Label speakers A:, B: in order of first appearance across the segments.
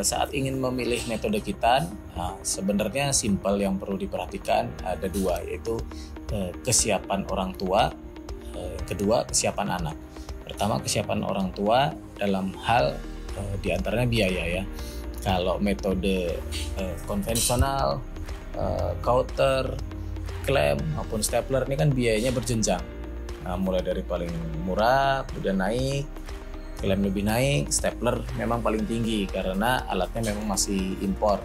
A: saat ingin memilih metode kitan, sebenarnya simpel yang perlu diperhatikan ada dua, yaitu kesiapan orang tua, kedua kesiapan anak. Pertama, kesiapan orang tua dalam hal diantaranya biaya ya. Kalau metode konvensional, counter, klem maupun stapler ini kan biayanya berjenjang. Mulai dari paling murah, kemudian naik, klem lebih naik, stapler memang paling tinggi karena alatnya memang masih impor,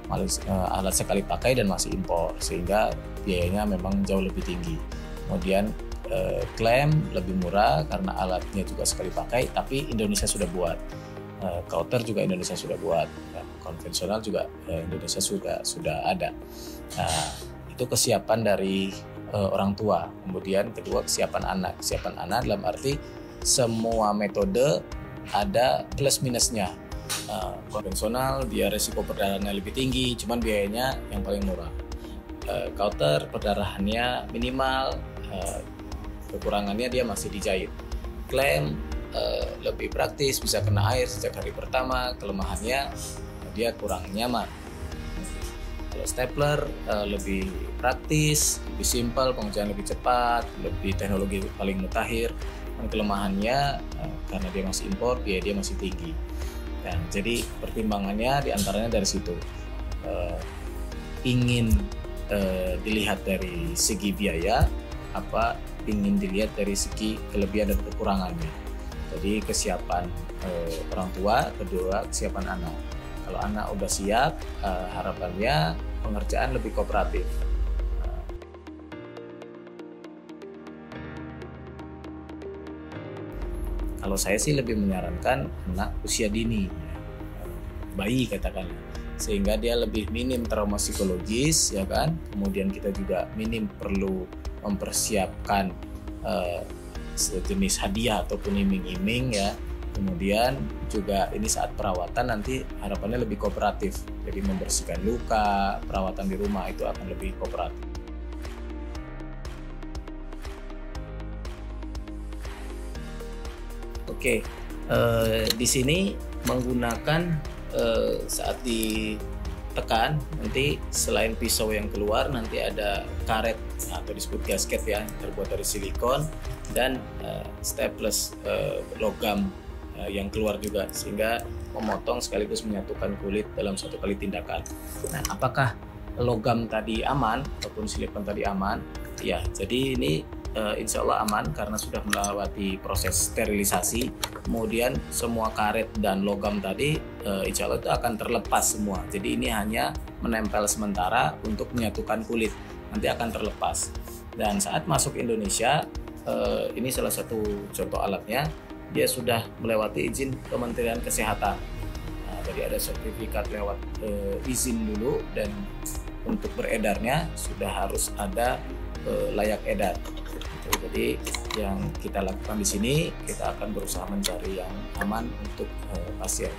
A: alat sekali pakai dan masih impor, sehingga biayanya memang jauh lebih tinggi. Kemudian klem lebih murah karena alatnya juga sekali pakai, tapi Indonesia sudah buat. Counter juga Indonesia sudah buat, konvensional juga Indonesia sudah ada. Itu kesiapan dari orang tua. Kemudian kedua, kesiapan anak. Kesiapan anak dalam arti semua metode ada plus minusnya. Konvensional dia resiko perdarahannya lebih tinggi, cuman biayanya yang paling murah. Counter perdarahannya minimal, kekurangannya dia masih dijahit. Klem lebih praktis, bisa kena air sejak hari pertama, kelemahannya dia kurang nyaman. Kalau stapler lebih praktis, lebih simpel, pengerjaan lebih cepat, lebih teknologi paling mutakhir. Dan kelemahannya karena dia masih impor, biaya dia masih tinggi. Dan jadi pertimbangannya diantaranya dari situ. Ingin dilihat dari segi biaya, apa ingin dilihat dari segi kelebihan dan kekurangannya. Jadi kesiapan orang tua, kedua kesiapan anak. Kalau anak udah siap, harapannya pengerjaan lebih kooperatif. Kalau saya sih lebih menyarankan anak usia dini, bayi katakanlah, sehingga dia lebih minim trauma psikologis, ya kan. Kemudian kita juga minim perlu mempersiapkan sejenis hadiah ataupun iming-iming ya. Kemudian juga ini saat perawatan nanti harapannya lebih kooperatif. Jadi membersihkan luka, perawatan di rumah itu akan lebih kooperatif. Oke, di sini menggunakan saat ditekan nanti selain pisau yang keluar nanti ada karet atau disebut gasket ya, terbuat dari silikon dan staples logam yang keluar juga, sehingga memotong sekaligus menyatukan kulit dalam satu kali tindakan. Nah, apakah logam tadi aman ataupun silikon tadi aman? Ya, jadi ini insya Allah aman karena sudah melewati proses sterilisasi. Kemudian semua karet dan logam tadi insya Allah itu akan terlepas semua. Jadi ini hanya menempel sementara untuk menyatukan kulit, nanti akan terlepas. Dan saat masuk Indonesia, ini salah satu contoh alatnya, dia sudah melewati izin Kementerian Kesehatan. Nah, jadi ada sertifikat lewat izin dulu, dan untuk beredarnya sudah harus ada layak edar. Jadi yang kita lakukan di sini, kita akan berusaha mencari yang aman untuk pasien.